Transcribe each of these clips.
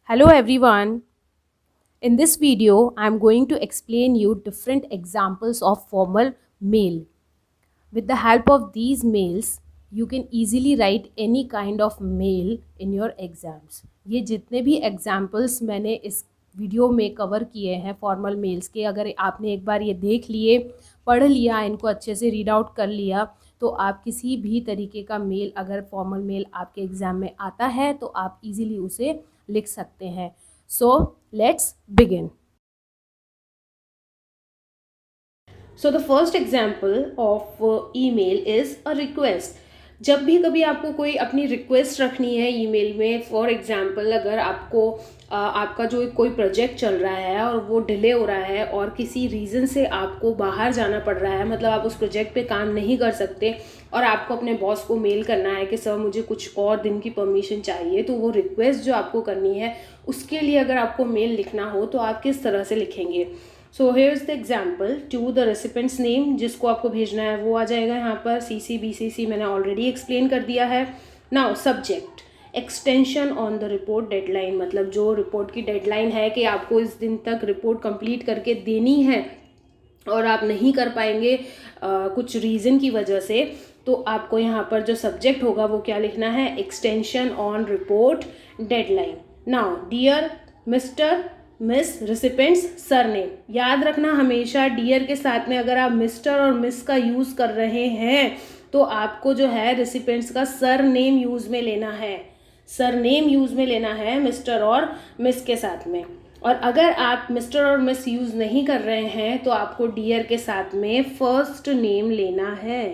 Hello everyone. In this video, I am going to explain you different examples of formal mail. With the help of these mails, you can easily write any kind of mail in your exams. ये जितने भी examples मैंने इस video में cover किए हैं formal mails के, अगर आपने एक बार ये देख लिए, पढ़ लिया, इनको अच्छे से रीड आउट कर लिया, तो आप किसी भी तरीके का मेल, अगर फॉर्मल मेल आपके एग्ज़ाम में आता है तो आप इजीली उसे लिख सकते हैं. So let's begin. So the first example of email is a request. जब भी कभी आपको कोई अपनी रिक्वेस्ट रखनी है ईमेल में, फॉर एग्जांपल अगर आपको आपका जो कोई प्रोजेक्ट चल रहा है और वो डिले हो रहा है और किसी रीज़न से आपको बाहर जाना पड़ रहा है, मतलब आप उस प्रोजेक्ट पे काम नहीं कर सकते और आपको अपने बॉस को मेल करना है कि सर मुझे कुछ और दिन की परमिशन चाहिए, तो वो रिक्वेस्ट जो आपको करनी है उसके लिए अगर आपको मेल लिखना हो तो आप किस तरह से लिखेंगे. So here is the example. To the recipient's name, जिसको आपको भेजना है वो आ जाएगा यहाँ पर. CC BCC मैंने ऑलरेडी एक्सप्लेन कर दिया है. Now subject, extension on the report deadline, मतलब जो रिपोर्ट की डेडलाइन है कि आपको इस दिन तक रिपोर्ट कंप्लीट करके देनी है और आप नहीं कर पाएंगे कुछ रीज़न की वजह से, तो आपको यहाँ पर जो सब्जेक्ट होगा वो क्या लिखना है, extension on report deadline. Now dear mister miss recipient's surname, याद रखना हमेशा डियर के साथ में अगर आप मिस्टर और मिस का यूज़ कर रहे हैं तो आपको जो है रिसिपेंट्स का सर नेम यूज़ में लेना है, सर नेम यूज़ में लेना है मिस्टर और मिस के साथ में. और अगर आप मिस्टर और मिस यूज़ नहीं कर रहे हैं तो आपको डियर के साथ में फर्स्ट नेम लेना है,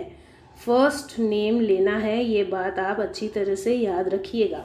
फर्स्ट नेम लेना है. ये बात आप अच्छी तरह से याद रखिएगा.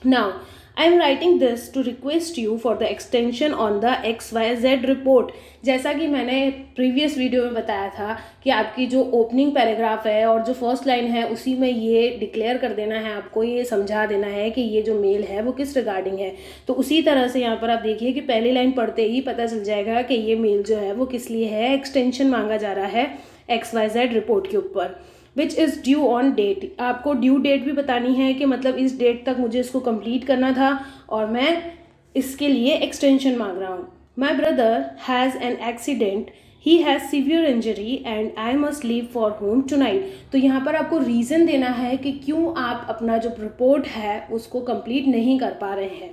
Now I am writing this to request you for the extension on the XYZ report. जैसा कि मैंने प्रीवियस वीडियो में बताया था कि आपकी जो ओपनिंग पैराग्राफ है और जो फर्स्ट लाइन है उसी में ये डिक्लेयर कर देना है, आपको ये समझा देना है कि ये जो मेल है वो किस रिगार्डिंग है. तो उसी तरह से यहाँ पर आप देखिए कि पहली लाइन पढ़ते ही पता चल जाएगा कि ये मेल जो है वो किस लिए है. एक्सटेंशन मांगा जा रहा है XYZ रिपोर्ट के ऊपर. Which is due on date, आपको ड्यू डेट भी बतानी है कि मतलब इस डेट तक मुझे इसको कंप्लीट करना था और मैं इसके लिए एक्सटेंशन मांग रहा हूँ. My brother has an accident, he has severe injury and I must leave for home tonight. तो यहाँ पर आपको रीज़न देना है कि क्यों आप अपना जो रिपोर्ट है उसको कंप्लीट नहीं कर पा रहे हैं.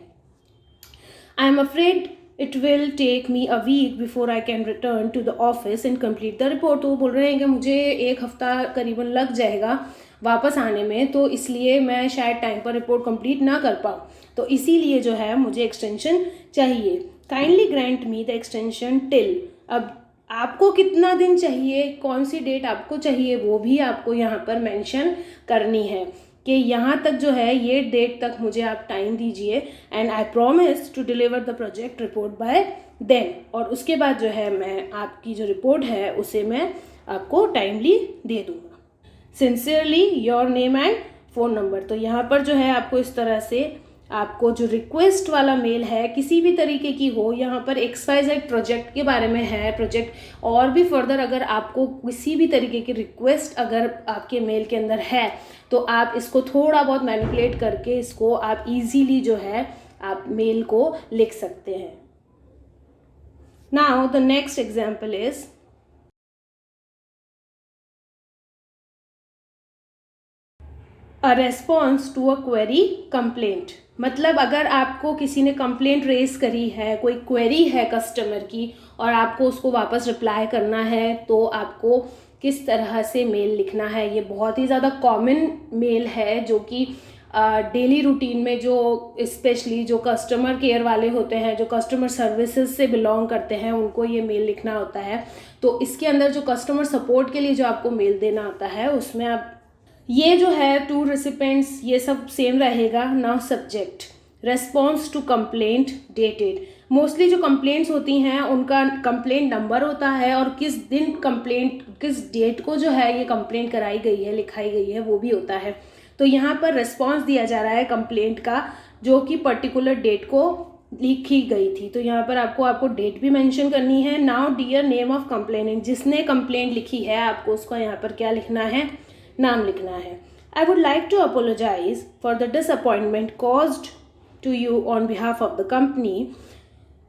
I am afraid it will take me a week before I can return to the office and complete the report. तो वो बोल रहे हैं कि मुझे एक हफ्ता करीबन लग जाएगा वापस आने में, तो इसलिए मैं शायद टाइम पर रिपोर्ट कंप्लीट ना कर पाऊँ, तो इसीलिए जो है मुझे एक्सटेंशन चाहिए. Kindly grant me the extension till, अब आपको कितना दिन चाहिए, कौन सी डेट आपको चाहिए वो भी आपको यहाँ पर मेंशन करनी है कि यहाँ तक जो है ये डेट तक मुझे आप टाइम दीजिए. And I promise to deliver the project report by then, और उसके बाद जो है मैं आपकी जो रिपोर्ट है उसे मैं आपको टाइमली दे दूँगा. Sincerely your name and phone number. तो यहाँ पर जो है आपको इस तरह से आपको जो रिक्वेस्ट वाला मेल है किसी भी तरीके की हो, यहाँ पर XYZ प्रोजेक्ट के बारे में है प्रोजेक्ट, और भी फर्दर अगर आपको किसी भी तरीके की रिक्वेस्ट अगर आपके मेल के अंदर है तो आप इसको थोड़ा बहुत मैनिपुलेट करके इसको आप इजीली जो है आप मेल को लिख सकते हैं. Now the next example is a response to a query complaint. मतलब अगर आपको किसी ने कंप्लेंट रेज करी है, कोई क्वेरी है कस्टमर की और आपको उसको वापस रिप्लाई करना है, तो आपको किस तरह से मेल लिखना है. ये बहुत ही ज़्यादा कॉमन मेल है जो कि डेली रूटीन में जो स्पेशली जो कस्टमर केयर वाले होते हैं, जो कस्टमर सर्विसेज से बिलोंग करते हैं, उनको ये मेल लिखना होता है. तो इसके अंदर जो कस्टमर सपोर्ट के लिए जो आपको मेल देना होता है उसमें आप ये जो है टू रेसिपेंट्स ये सब सेम रहेगा. Now subject, response to complaint dated. Mostly जो कंप्लेंट्स होती हैं उनका कंप्लेंट नंबर होता है और किस दिन कंप्लेंट, किस डेट को जो है ये कंप्लेंट कराई गई है, लिखाई गई है, वो भी होता है. तो यहाँ पर रेस्पॉन्स दिया जा रहा है कंप्लेंट का जो कि पर्टिकुलर डेट को लिखी गई थी. तो यहाँ पर आपको डेट भी मेंशन करनी है. Now dear name of complainant, जिसने कंप्लेंट लिखी है आपको उसका यहाँ पर क्या लिखना है, नाम लिखना है. I would like to apologise for the disappointment caused to you on behalf of the company.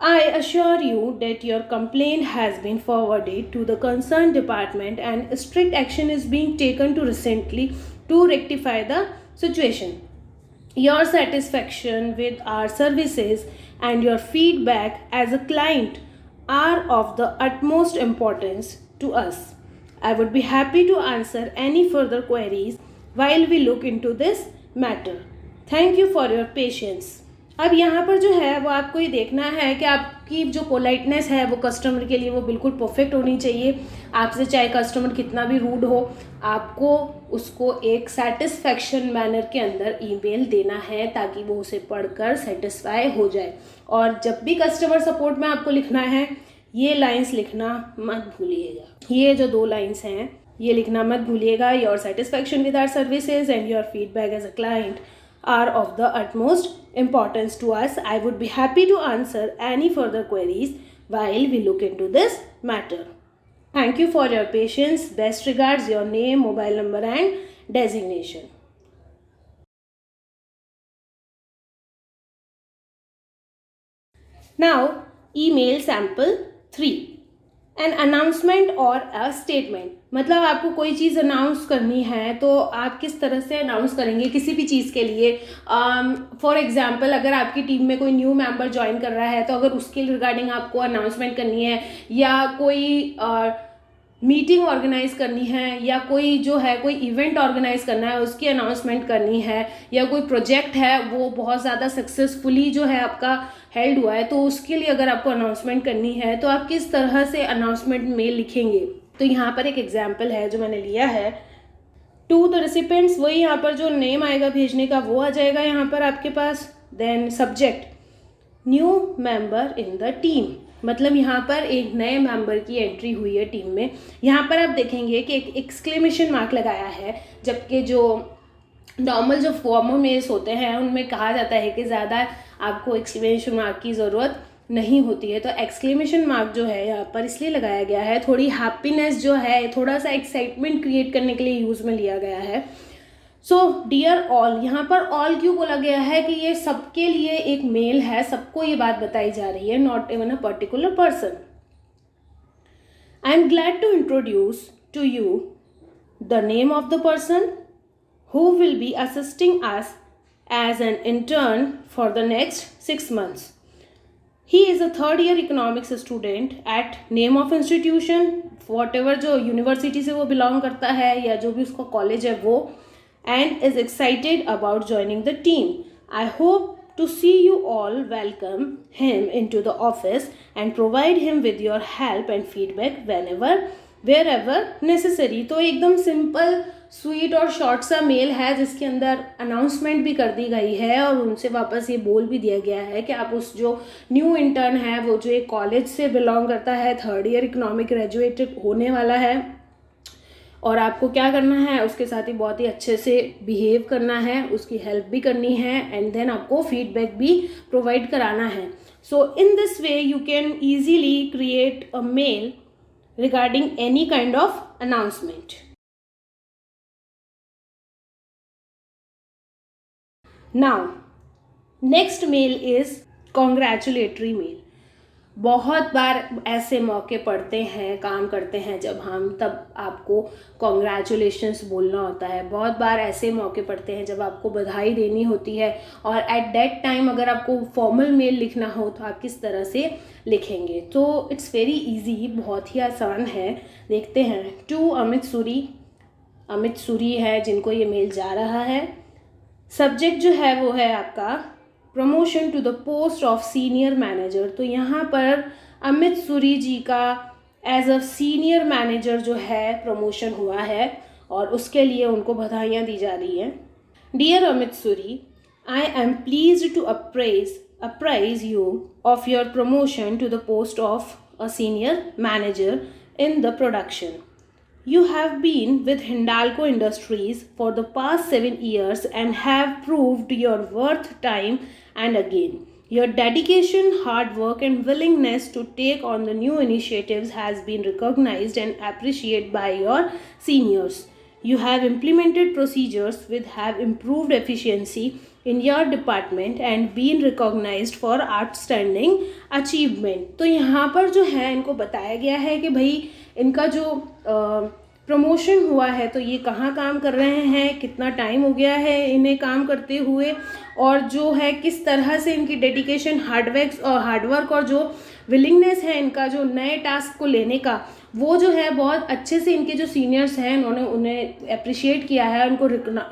I assure you that your complaint has been forwarded to the concerned department and strict action is being taken to rectify the situation. Your satisfaction with our services and your feedback as a client are of the utmost importance to us. I would be happy to answer any further queries while we look into this matter. Thank you for your patience. अब यहाँ पर जो है वो आपको ये देखना है कि आपकी जो पोलाइटनेस है वो कस्टमर के लिए वो बिल्कुल परफेक्ट होनी चाहिए. आपसे चाहे कस्टमर कितना भी रूड हो, आपको उसको एक सेटिस्फैक्शन मैनर के अंदर ईमेल देना है ताकि वो उसे पढ़कर सेटिस्फाई हो जाए. और जब भी कस्टमर सपोर्ट में आपको लिखना है, ये लाइंस लिखना मत भूलिएगा. ये जो 2 लाइंस हैं ये लिखना मत भूलिएगा. Your satisfaction with our services and your feedback as a client are of the utmost importance to us. I would be happy to answer any further queries while we look into this matter. Thank you for your patience. Best regards, your name, mobile number and designation. Now, email sample 3. An announcement और a statement. मतलब आपको कोई चीज़ announce करनी है तो आप किस तरह से अनाउंस करेंगे किसी भी चीज़ के लिए. फॉर एग्जांपल, अगर आपकी टीम में कोई न्यू मेंबर ज्वाइन कर रहा है तो अगर उसके रिगार्डिंग आपको अनाउंसमेंट करनी है, या कोई मीटिंग ऑर्गेनाइज करनी है, या कोई जो है कोई इवेंट ऑर्गेनाइज करना है उसकी अनाउंसमेंट करनी है, या कोई प्रोजेक्ट है वो बहुत ज़्यादा सक्सेसफुली जो है आपका हेल्ड हुआ है तो उसके लिए अगर आपको अनाउंसमेंट करनी है तो आप किस तरह से अनाउंसमेंट मेल लिखेंगे. तो यहाँ पर एक एग्जाम्पल है जो मैंने लिया है. टू द रेसिपेंट्स, वही यहाँ पर जो नेम आएगा भेजने का वो आ जाएगा यहाँ पर आपके पास. Then subject new member in the team, मतलब यहाँ पर एक नए मेंबर की एंट्री हुई है टीम में. यहाँ पर आप देखेंगे कि एक एक्सक्लेमेशन मार्क लगाया है, जबकि जो नॉर्मल जो फॉर्मल मेल्स होते हैं उनमें कहा जाता है कि ज़्यादा आपको एक्सक्लेमेशन मार्क की ज़रूरत नहीं होती है. तो एक्सक्लेमेशन मार्क जो है यहाँ पर इसलिए लगाया गया है, थोड़ी हैप्पीनेस जो है, थोड़ा सा एक्साइटमेंट क्रिएट करने के लिए यूज़ में लिया गया है. सो डियर ऑल, यहाँ पर ऑल क्यों बोला गया है कि ये सबके लिए एक मेल है, सबको ये बात बताई जा रही है, not even a particular person. I am glad to introduce to you the name of the person who will be assisting us as an intern for the next 6 months. He is a 3rd year economics student at name of institution, whatever जो university से वो belong करता है या जो भी उसका college है वो, and is excited about joining the team. I hope to see you all welcome him into the office and provide him with your help and feedback wherever necessary. तो एकदम सिंपल, स्वीट और short सा mail है जिसके अंदर announcement भी कर दी गई है और उनसे वापस ये बोल भी दिया गया है कि आप उस जो न्यू इंटर्न है वो जो एक कॉलेज से बिलोंग करता है, 3rd ईयर इकोनॉमिक ग्रेजुएटेड होने वाला है, और आपको क्या करना है उसके साथ ही बहुत ही अच्छे से बिहेव करना है, उसकी हेल्प भी करनी है, एंड देन आपको फीडबैक भी प्रोवाइड कराना है. So in this way you can easily create a mail regarding any kind of announcement. Now, next mail is congratulatory mail. बहुत बार ऐसे मौके पड़ते हैं, काम करते हैं जब हम, तब आपको कॉन्ग्रेचुलेशंस बोलना होता है. बहुत बार ऐसे मौके पड़ते हैं जब आपको बधाई देनी होती है, और एट दैट टाइम अगर आपको फॉर्मल मेल लिखना हो तो आप किस तरह से लिखेंगे. तो इट्स वेरी इजी, बहुत ही आसान है. देखते हैं. टू अमित सूरी है जिनको ये मेल जा रहा है. सब्जेक्ट जो है वो है आपका promotion to the post of senior manager. तो यहाँ पर अमित सूरी जी का एज अ सीनियर मैनेजर जो है प्रमोशन हुआ है और उसके लिए उनको बधाइयाँ दी जा रही हैं. Dear Amit Suri, I am pleased to apprise you of your promotion to the post of a senior manager in the production. You have been with Hindalco Industries for the past 7 years and have proved your worth time and again. Your dedication, hard work and willingness to take on the new initiatives has been recognized and appreciated by your seniors. You have implemented procedures which have improved efficiency in your department and been recognized for outstanding achievement। तो यहाँ पर जो है इनको बताया गया है कि भाई इनका जो प्रमोशन हुआ है तो ये कहाँ काम कर रहे हैं, कितना टाइम हो गया है इन्हें काम करते हुए, और जो है किस तरह से इनकी डेडिकेशन, हार्डवर्क और जो विलिंगनेस है इनका जो नए टास्क को लेने का, वो जो है बहुत अच्छे से इनके जो सीनियर्स हैं उन्होंने उन्हें अप्रिशिएट किया है, उनको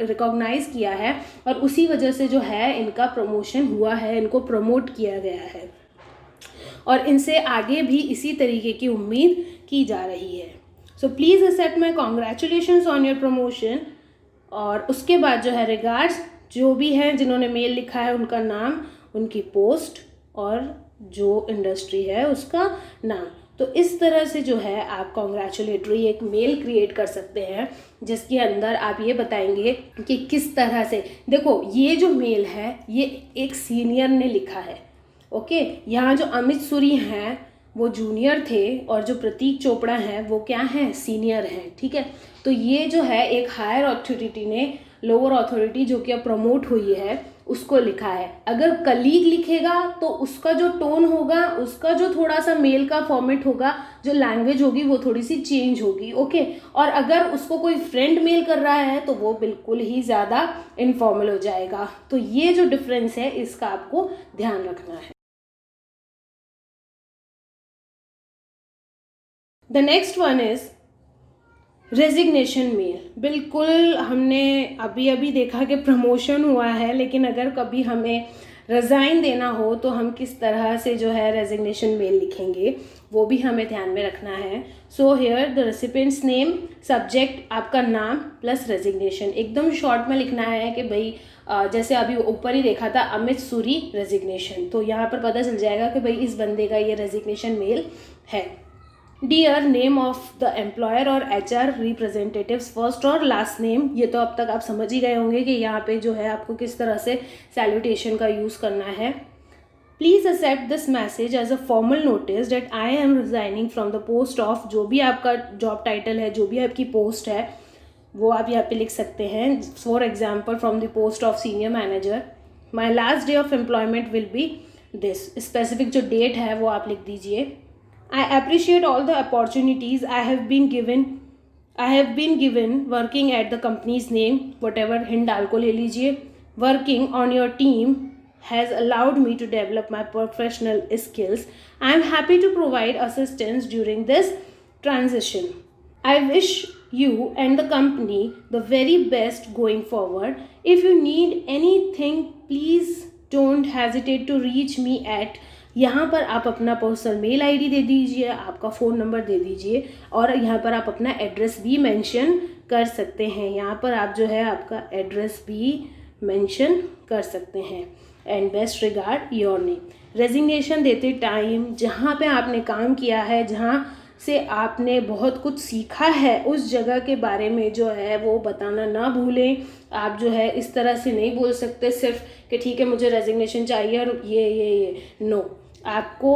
रिकॉग्नाइज किया है, और उसी वजह से जो है इनका प्रमोशन हुआ है, इनको प्रमोट किया गया है, और इनसे आगे भी इसी तरीके की उम्मीद की जा रही है। So please accept my congratulations on your promotion. और उसके बाद जो है रिगार्ड्स, जो भी हैं जिन्होंने मेल लिखा है उनका नाम, उनकी पोस्ट और जो इंडस्ट्री है उसका नाम। तो इस तरह से जो है आप कॉन्ग्रेचुलेटरी एक मेल क्रिएट कर सकते हैं जिसके अंदर आप ये बताएंगे कि किस तरह से, देखो ये जो मेल है ये एक सीनियर ने लिखा है, ओके। यहाँ जो अमित सूरी हैं वो जूनियर थे और जो प्रतीक चोपड़ा हैं वो क्या हैं, सीनियर हैं, ठीक है। तो ये जो है एक हायर अथॉरिटी ने लोअर अथॉरिटी जो कि अब प्रमोट हुई है उसको लिखा है। अगर कलीग लिखेगा तो उसका जो टोन होगा, उसका जो थोड़ा सा मेल का फॉर्मेट होगा, जो लैंग्वेज होगी वो थोड़ी सी चेंज होगी, ओके। और अगर उसको कोई फ्रेंड मेल कर रहा है तो वो बिल्कुल ही ज़्यादा इनफॉर्मल हो जाएगा। तो ये जो डिफरेंस है इसका आपको ध्यान रखना है। The next one is resignation mail. बिल्कुल हमने अभी अभी देखा कि प्रमोशन हुआ है, लेकिन अगर कभी हमें रिज़ाइन देना हो तो हम किस तरह से जो है रेजिग्नेशन मेल लिखेंगे वो भी हमें ध्यान में रखना है। So here the recipients name, subject आपका नाम प्लस रेजिग्नेशन। एकदम शॉर्ट में लिखना है कि भाई जैसे अभी ऊपर ही देखा था अमित सूरी रेजिग्नेशन, तो यहाँ पर पता चल जाएगा कि भाई इस बंदे का ये रेजिग्नेशन मेल है। Dear, name of the employer और HR रिप्रेजेंटेटिव्स, फर्स्ट और लास्ट नेम। ये तो अब तक आप समझ ही गए होंगे कि यहाँ पे जो है आपको किस तरह से सैल्यूटेशन का यूज़ करना है। Please accept this message as a formal notice date I am resigning from the post of, जो भी आपका जॉब टाइटल है, जो भी आपकी पोस्ट है वो आप यहाँ पे लिख सकते हैं। For example from the post of senior manager, my last day of employment will be this. Specific जो डेट है वो आप लिख दीजिए। I appreciate all the opportunities I have been given working at the company's name, whatever hint डाल को ले लीजिए। Working on your team has allowed me to develop my professional skills. I am happy to provide assistance during this transition. I wish you and the company the very best going forward. If you need anything, please don't hesitate to reach me at, यहाँ पर आप अपना personal mail ID दे दीजिए, आपका phone number दे दीजिए, और यहाँ पर आप अपना एड्रेस भी मेंशन कर सकते हैं। यहाँ पर आप जो है आपका एड्रेस भी मेंशन कर सकते हैं। And best regard, your name. Resignation देते टाइम जहाँ पे आपने काम किया है, जहाँ से आपने बहुत कुछ सीखा है, उस जगह के बारे में जो है वो बताना ना भूलें। आप जो है इस तरह से नहीं बोल सकते सिर्फ कि ठीक है मुझे रेजिग्नेशन चाहिए और ये नो। आपको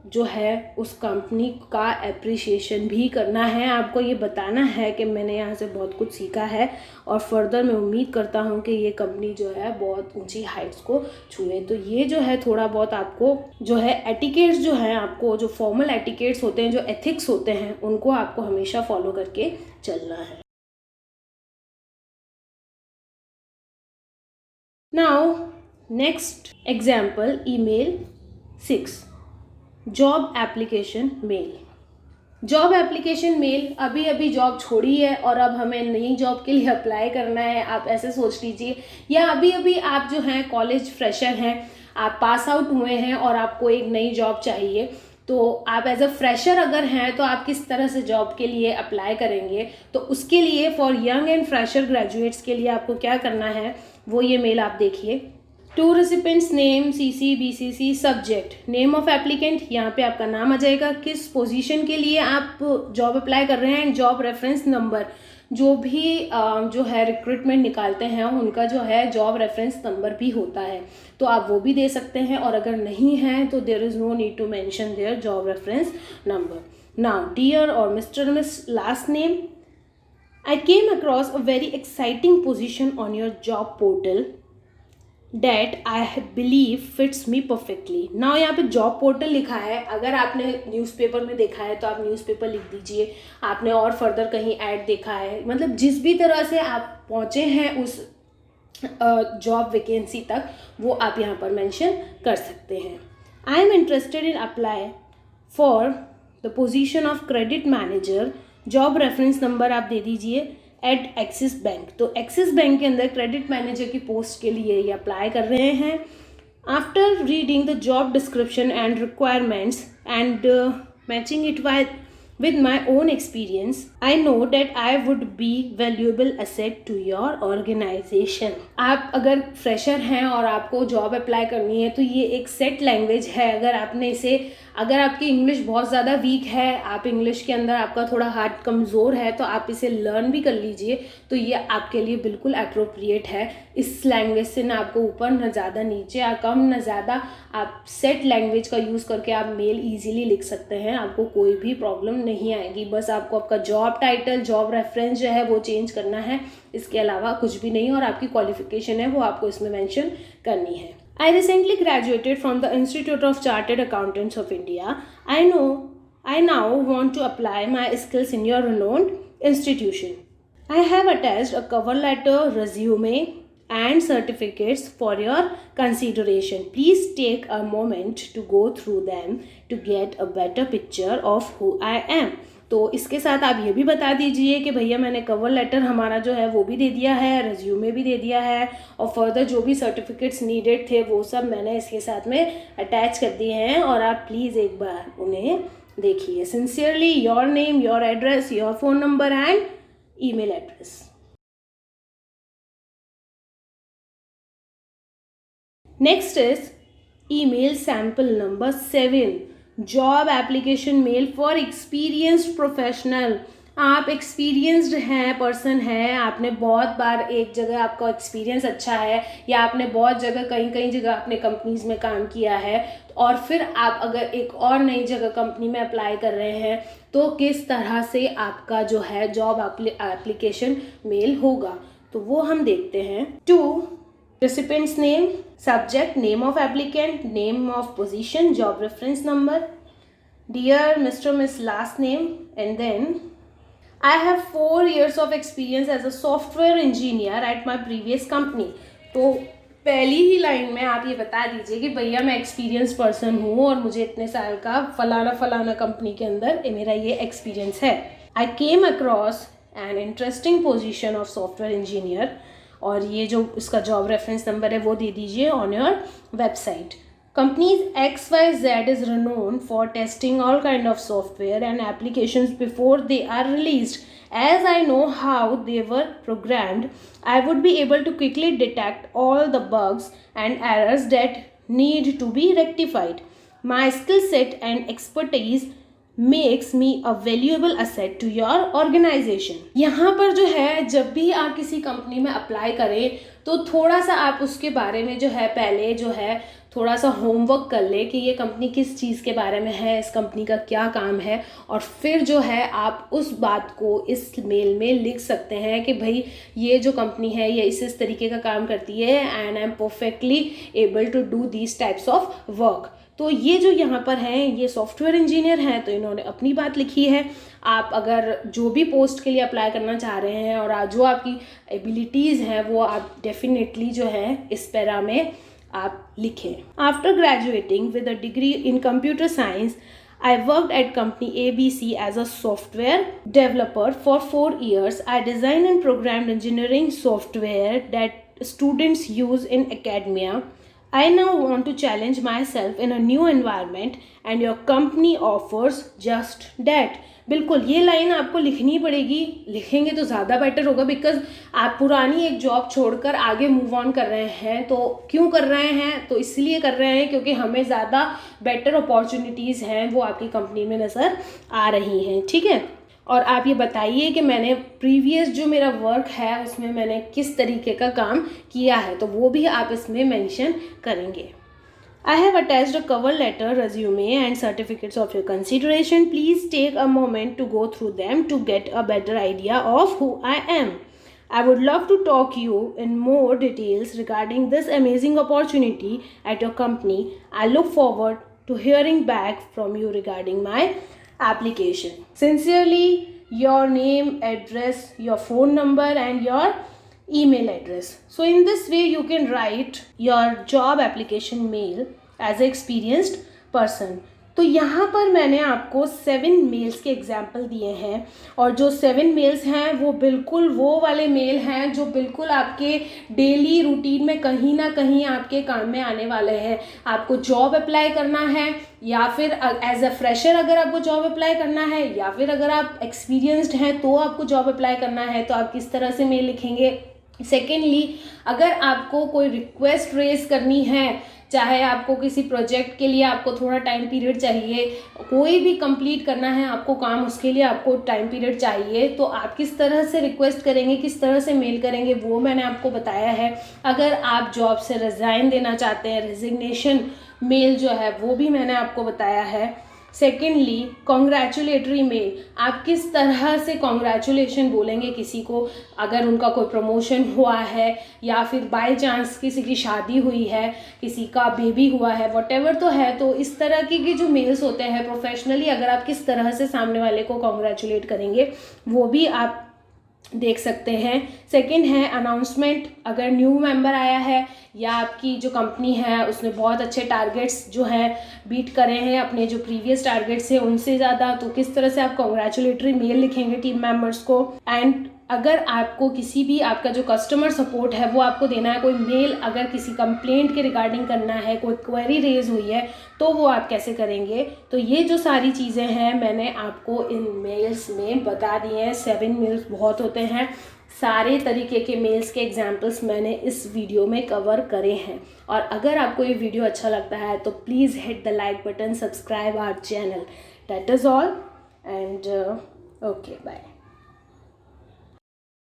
जो है उस कंपनी का अप्रिशिएशन भी करना है, आपको ये बताना है कि मैंने यहाँ से बहुत कुछ सीखा है और फर्दर मैं उम्मीद करता हूँ कि ये कंपनी जो है बहुत ऊंची हाइट्स को छुए। तो ये जो है थोड़ा बहुत आपको जो है एटिकेट्स जो है, आपको जो फॉर्मल एटिकेट्स होते हैं, जो एथिक्स होते हैं, उनको आपको हमेशा फॉलो करके चलना है। Now next example, email 6, job application mail. Job application mail, अभी अभी जॉब छोड़ी है और अब हमें नई जॉब के लिए अप्लाई करना है, आप ऐसे सोच लीजिए। या अभी अभी आप जो हैं कॉलेज फ्रेशर हैं, आप पास आउट हुए हैं और आपको एक नई जॉब चाहिए, तो आप एज अ फ्रेशर अगर हैं तो आप किस तरह से जॉब के लिए अप्लाई करेंगे। तो उसके लिए for young and fresher graduates के लिए आपको क्या करना है वो ये मेल आप देखिए। To recipient's name, CC, BCC, subject, name of applicant, यहाँ पे आपका नाम आ जाएगा, किस पोजीशन के लिए आप जॉब अप्लाई कर रहे हैं, एंड जॉब रेफरेंस नंबर। जो भी जो है रिक्रूटमेंट निकालते हैं उनका जो है जॉब रेफरेंस नंबर भी होता है, तो आप वो भी दे सकते हैं, और अगर नहीं है तो there is no need to mention their job reference number. Now dear और mister miss last name, I came across a very exciting position on your job portal. Date I believe fits me perfectly. Now यहाँ पे job portal लिखा है, अगर आपने newspaper में देखा है तो आप न्यूज़पेपर लिख दीजिए, आपने और फर्दर कहीं ऐड देखा है, मतलब जिस भी तरह से आप पहुँचे हैं उस जॉब वैकेंसी तक वो आप यहाँ पर मेंशन कर सकते हैं। I am interested in apply for the position of credit manager, job reference number आप दे दीजिए एट एक्सिस बैंक। तो एक्सिस बैंक के अंदर क्रेडिट मैनेजर की पोस्ट के लिए ये अप्लाई कर रहे हैं। After reading the job description and requirements and matching it with my own experience, I know that I would be valuable asset to your organization। आप अगर फ्रेशर हैं और आपको जॉब अप्लाई करनी है तो ये एक सेट लैंग्वेज है। अगर आपने इसे, अगर आपकी इंग्लिश बहुत ज़्यादा वीक है, आप इंग्लिश के अंदर आपका थोड़ा हार्ट कमज़ोर है, तो आप इसे लर्न भी कर लीजिए, तो ये आपके लिए बिल्कुल अप्रोप्रिएट है। इस लैंग्वेज से ना आपको ऊपर ना ज़्यादा नीचे या कम ना ज़्यादा, आप सेट लैंग्वेज का यूज़ करके आप मेल ईजिली लिख सकते हैं, आपको कोई भी प्रॉब्लम नहीं आएगी। बस आपको आपका जॉब टाइटल, जॉब रेफरेंस जो है वो चेंज करना है, इसके अलावा कुछ भी नहीं, और आपकी क्वालिफिकेशन है वो आपको इसमें मेंशन करनी है। I recently graduated from the Institute of Chartered Accountants of India. I now want to apply my skills in your renowned institution. I have attached a cover letter, resume, and certificates for your consideration. Please take a moment to go through them to get a better picture of who I am. तो इसके साथ आप ये भी बता दीजिए कि भैया मैंने कवर लेटर हमारा जो है वो भी दे दिया है, रिज्यूमे भी दे दिया है, और फर्दर जो भी सर्टिफिकेट्स नीडेड थे वो सब मैंने इसके साथ में अटैच कर दिए हैं, और आप प्लीज़ एक बार उन्हें देखिए। Sincerely your name, your address, your phone number and email address. Next is email sample number 7, job application mail for experienced professional. आप एक्सपीरियंस्ड हैं, पर्सन हैं, आपने बहुत बार एक जगह आपका एक्सपीरियंस अच्छा है, या आपने बहुत जगह कहीं जगह अपने कंपनीज़ में काम किया है, और फिर आप अगर एक और नई जगह कंपनी में अप्लाई कर रहे हैं तो किस तरह से आपका जो है जॉब एप्लीकेशन मेल होगा, तो वो हम देखते हैं। 2, recipient's name, subject, name of applicant, name of position, job reference number, dear Mr. Miss last name, and then I have 4 years of experience as a software engineer at my previous company। तो पहली ही line में आप ये बता दीजिए कि भैया मैं एक्सपीरियंस पर्सन हूँ और मुझे इतने साल का फलाना कंपनी के अंदर मेरा ये एक्सपीरियंस है। I came across an interesting position of software engineer, और ये जो इसका जॉब रेफरेंस नंबर है वो दे दीजिए on your website. Companies XYZ is renowned for testing all kind of software and applications before they are released. As I know how they were programmed, I would be able to quickly detect all the bugs and errors that need to be rectified. My skill set and expertise makes me a valuable asset to your organization। यहाँ पर जो है जब भी आप किसी company में apply करें तो थोड़ा सा आप उसके बारे में जो है पहले जो है थोड़ा सा होमवर्क कर ले कि ये कंपनी किस चीज़ के बारे में है, इस कंपनी का क्या काम है, और फिर जो है आप उस बात को इस मेल में लिख सकते हैं कि भाई ये जो कंपनी है ये इस तरीके का काम करती है and I am perfectly able to do these types of work. तो ये जो यहाँ पर हैं ये सॉफ्टवेयर इंजीनियर हैं, तो इन्होंने अपनी बात लिखी है। आप अगर जो भी पोस्ट के लिए अप्लाई करना चाह रहे हैं और जो आपकी एबिलिटीज़ हैं वो आप डेफिनेटली जो है इस पैरा में आप लिखें। After graduating with a degree in computer science, I worked at company ABC as a software developer for 4 years. I designed and programmed engineering software that students use in academia. I now want to challenge myself in a new environment and your company offers just that। बिल्कुल ये line आपको लिखनी पड़ेगी, लिखेंगे तो ज़्यादा better होगा, because आप पुरानी एक जॉब छोड़कर आगे मूव ऑन कर रहे हैं। तो क्यों कर रहे हैं? तो इसलिए कर रहे हैं क्योंकि हमें ज़्यादा बेटर अपॉर्चुनिटीज़ हैं वो आपकी कंपनी में नज़र आ रही हैं, ठीक है। और आप ये बताइए कि मैंने प्रीवियस जो मेरा वर्क है उसमें मैंने किस तरीके का काम किया है, तो वो भी आप इसमें मेंशन करेंगे। I have attached a cover letter, resume and certificates of your consideration. Please take a moment to go through them to get a better idea of who I am. I would love to talk you in more details regarding this amazing opportunity at your company. I look forward to hearing back from you regarding my application. Sincerely, your name, address, your phone number and your email address. So in this way you can write your job application mail as an experienced person. तो यहाँ पर मैंने आपको 7 mails के example दिए हैं, और जो 7 मेल्स हैं वो बिल्कुल वो वाले मेल हैं जो बिल्कुल आपके डेली रूटीन में कहीं ना कहीं आपके काम में आने वाले हैं. आपको जॉब अप्लाई करना है, या फिर एज अ फ्रेशर अगर आपको जॉब अप्लाई करना है, या फिर अगर आप एक्सपीरियंस्ड हैं तो आपको जॉब अप्लाई करना है, तो आप किस तरह से मेल लिखेंगे. सेकेंडली, अगर आपको कोई रिक्वेस्ट रेज करनी है, चाहे आपको किसी प्रोजेक्ट के लिए आपको थोड़ा टाइम पीरियड चाहिए, कोई भी कंप्लीट करना है आपको काम, उसके लिए आपको टाइम पीरियड चाहिए, तो आप किस तरह से रिक्वेस्ट करेंगे, किस तरह से मेल करेंगे, वो मैंने आपको बताया है. अगर आप जॉब से रिज़ाइन देना चाहते हैं, रेजिग्नेशन मेल जो है वो भी मैंने आपको बताया है. सेकेंडली, कॉन्ग्रेचुलेटरी मेल, आप किस तरह से कॉन्ग्रेचुलेशन बोलेंगे किसी को, अगर उनका कोई प्रमोशन हुआ है, या फिर बाय चांस किसी की शादी हुई है, किसी का बेबी हुआ है, व्हाटएवर तो है. तो इस तरह की जो मेल्स होते हैं प्रोफेशनली, अगर आप किस तरह से सामने वाले को कॉन्ग्रेचुलेट करेंगे वो भी आप देख सकते हैं. सेकंड है अनाउंसमेंट, अगर न्यू मेंबर आया है या आपकी जो कंपनी है उसने बहुत अच्छे टारगेट्स जो हैं बीट करे हैं, अपने जो प्रीवियस टारगेट्स हैं उनसे ज़्यादा, तो किस तरह से आप कॉन्ग्रेचुलेटरी मेल लिखेंगे टीम मेंबर्स को. एंड अगर आपको किसी भी आपका जो कस्टमर सपोर्ट है वो आपको देना है, कोई मेल अगर किसी कंप्लेंट के रिगार्डिंग करना है, कोई क्वेरी रेज हुई है, तो वो आप कैसे करेंगे. तो ये जो सारी चीज़ें हैं मैंने आपको इन मेल्स में बता दी हैं. 7 मेल्स बहुत होते हैं, सारे तरीके के मेल्स के एग्जाम्पल्स मैंने इस वीडियो में कवर करे हैं. और अगर आपको ये वीडियो अच्छा लगता है तो please hit the like button, subscribe our channel. That is all, and okay, bye.